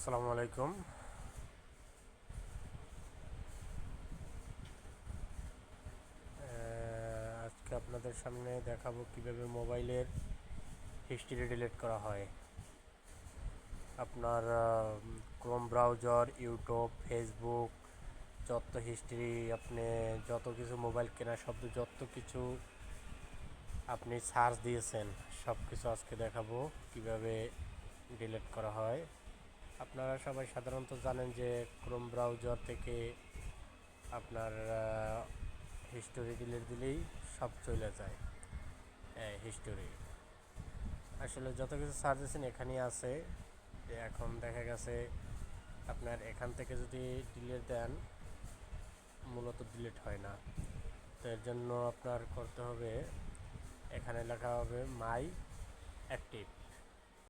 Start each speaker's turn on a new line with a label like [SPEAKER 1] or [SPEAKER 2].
[SPEAKER 1] আসসালামু আলাইকুম। আজকে আপনাদের সামনে দেখাবো কিভাবে মোবাইলের হিস্ট্রি ডিলিট করা হয়। আপনার ক্রোম ব্রাউজার, ইউটিউব, ফেসবুক, যত হিস্ট্রি আপনি যত কিছু মোবাইল কেনা শব্দ যত কিছু আপনি সার্চ দিয়েছেন সব কিছু আজকে দেখাবো কিভাবে ডিলিট করা হয়। আপনারা সবাই সাধারণত জানেন যে ক্রোম ব্রাউজার থেকে আপনার হিস্টোরি ডিলিট দিলেই সব চলে যায়। হিস্টোরি আসলে যত কিছু সার্চ দিয়েছেন এখানেই আছে। এখন দেখা গেছে আপনার এখান থেকে যদি ডিলিট দেন মূলত ডিলিট হয় না। তো এর জন্য আপনার করতে হবে, এখানে লেখা হবে মাই অ্যাক্টিভ।